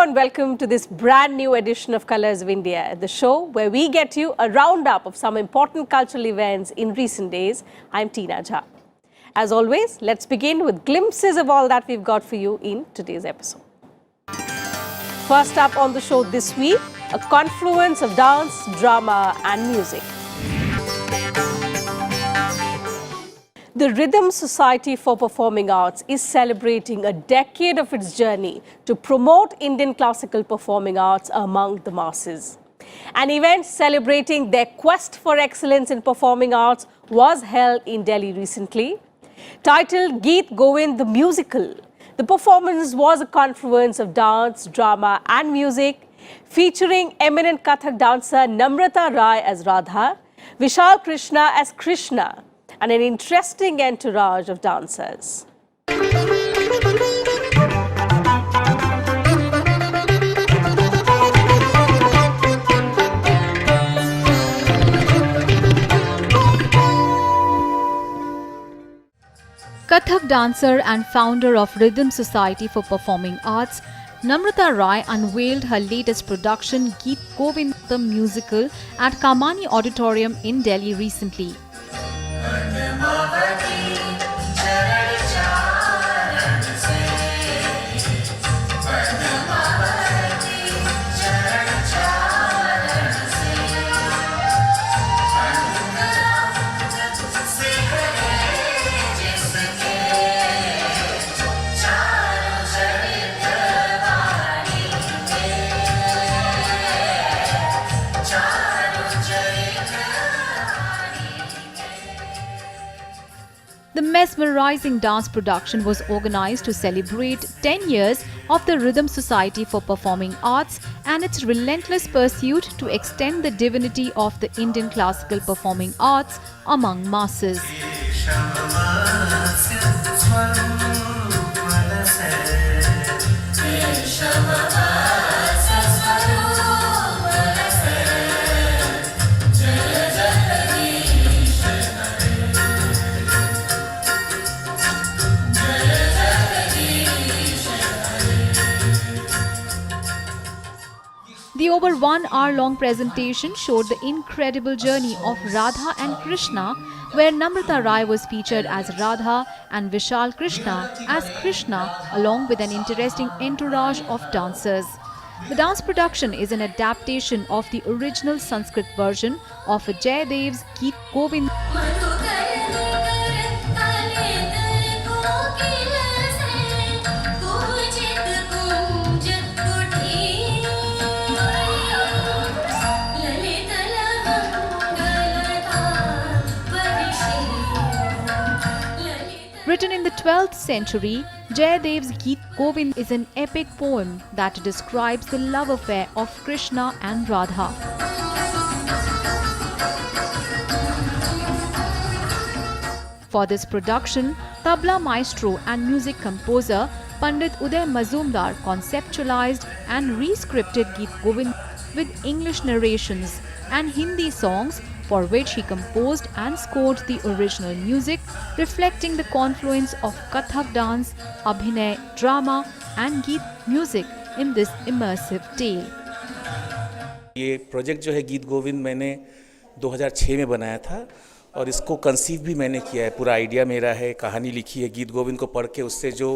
and welcome to this brand new edition of Colors of India, the show where we get you a roundup of some important cultural events in recent days. I'm Tina Jha. As always, let's begin with glimpses of all that we've got for you in today's episode. First up on the show this week, a confluence of dance, drama and music. The Rhythm Society for Performing Arts is celebrating a decade of its journey to promote Indian classical performing arts among the masses. An event celebrating their quest for excellence in performing arts was held in Delhi recently. Titled Geet Govind the Musical, the performance was a confluence of dance, drama and music, featuring eminent Kathak dancer Namrata Rai as Radha, Vishal Krishna as Krishna, and an interesting entourage of dancers. Kathak dancer and founder of Rhythm Society for Performing Arts, Namrata Rai unveiled her latest production Geet Govind the Musical at Kamani Auditorium in Delhi recently. The mesmerizing dance production was organized to celebrate 10 years of the Rhythm Society for Performing Arts and its relentless pursuit to extend the divinity of the Indian classical performing arts among masses. The over 1 hour-long presentation showed the incredible journey of Radha and Krishna, where Namrata Rai was featured as Radha and Vishal Krishna as Krishna, along with an interesting entourage of dancers. The dance production is an adaptation of the original Sanskrit version of Jayadev's Geet Govind. Written in the 12th century, Jayadev's Geet Govind is an epic poem that describes the love affair of Krishna and Radha. For this production, tabla maestro and music composer Pandit Uday Mazumdar conceptualized and re-scripted Geet Govind with English narrations and Hindi songs, for which he composed and scored the original music, reflecting the confluence of Kathak dance, Abhinay, drama and Geet music in this immersive tale. ये project जो है गीत गोविंद मैंने 2006 में बनाया था और इसको कंसीव भी मैंने किया है। पूरा आइडिया मेरा है, कहानी लिखी है। गीत गोविंद को पढ़ के उससे जो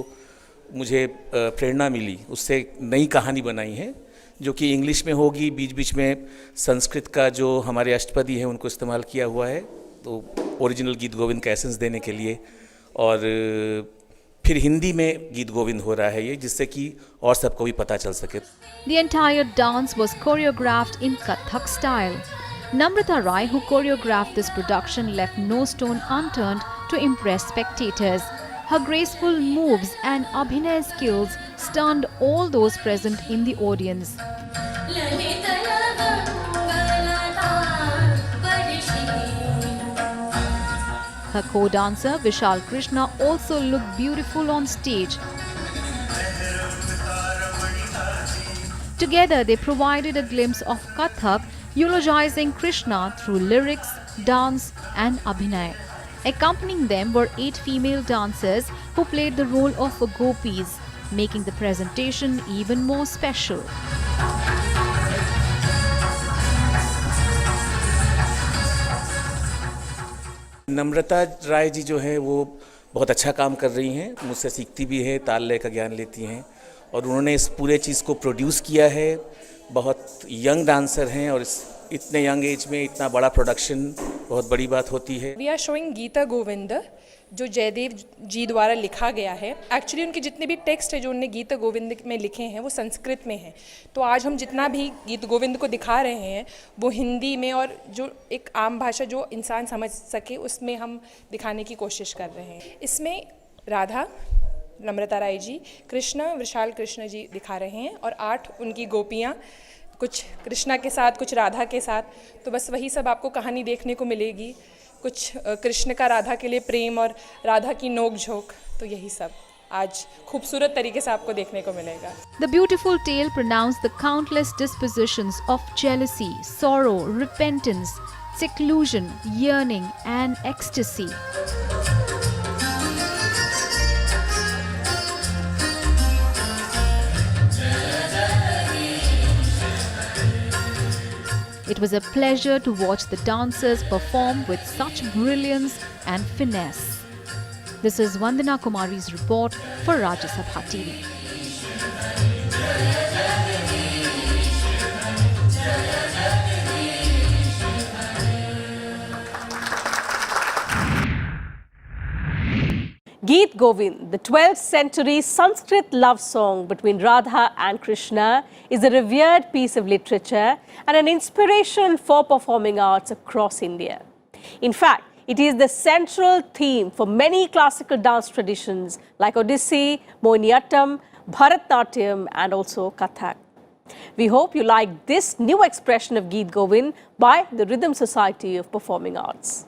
मुझे प्रेरणा मिली, उससे नई कहानी बनाई है जो कि इंग्लिश में होगी। बीच बीच में संस्कृत का जो हमारे अष्टपदी हैं उनको इस्तेमाल किया हुआ है, तो ओरिजिनल गीत गोविंद का एसेंस देने के लिए। और फिर हिंदी में गीत गोविंद हो रहा है ये, जिससे कि और सबको भी पता चल सके। The entire dance was choreographed in Kathak style. Namrata Rai, who choreographed this production, left no stone unturned to impress spectators. Her graceful moves and Abhinay skills stunned all those present in the audience. Her co-dancer Vishal Krishna also looked beautiful on stage. Together they provided a glimpse of Kathak, eulogizing Krishna through lyrics, dance and Abhinay. Accompanying them were 8 female dancers who played the role of gopis. making the presentation even more special. नम्रता राय जी जो है वो बहुत अच्छा काम कर रही हैं, मुझसे सीखती भी है, ताल लय का ज्ञान लेती हैं और उन्होंने इस पूरे चीज़ को प्रोड्यूस किया है। बहुत यंग डांसर हैं और इतने यंग एज में इतना बड़ा प्रोडक्शन बहुत बड़ी बात होती है। We are showing Gita Govind जो जयदेव जी द्वारा लिखा गया है। एक्चुअली उनके जितने भी टेक्स्ट है जो उन्होंने गीता गोविंद में लिखे हैं वो संस्कृत में हैं। तो आज हम जितना भी गीत गोविंद को दिखा रहे हैं वो हिंदी में और जो एक आम भाषा जो इंसान समझ सके उसमें हम दिखाने की कोशिश कर रहे हैं। इसमें राधा नम्रता राय जी, कृष्ण विशाल कृष्ण जी दिखा रहे हैं और 8 उनकी गोपियाँ, कुछ कृष्णा के साथ कुछ राधा के साथ। तो बस वही सब आपको कहानी देखने को मिलेगी। कुछ कृष्ण का राधा के लिए प्रेम और राधा की नोक झोंक, तो यही सब आज खूबसूरत तरीके से आपको देखने को मिलेगा। The beautiful tale pronounced the countless dispositions of jealousy, sorrow, repentance, seclusion, yearning and ecstasy. It was a pleasure to watch the dancers perform with such brilliance and finesse. This is Vandana Kumari's report for Rajya Sabha TV. Geet Govind, the 12th century Sanskrit love song between Radha and Krishna, is a revered piece of literature and an inspiration for performing arts across India. In fact, it is the central theme for many classical dance traditions like Odissi, Mohiniyattam, Bharatnatyam and also Kathak. We hope you like this new expression of Geet Govind by the Rhythm Society of Performing Arts.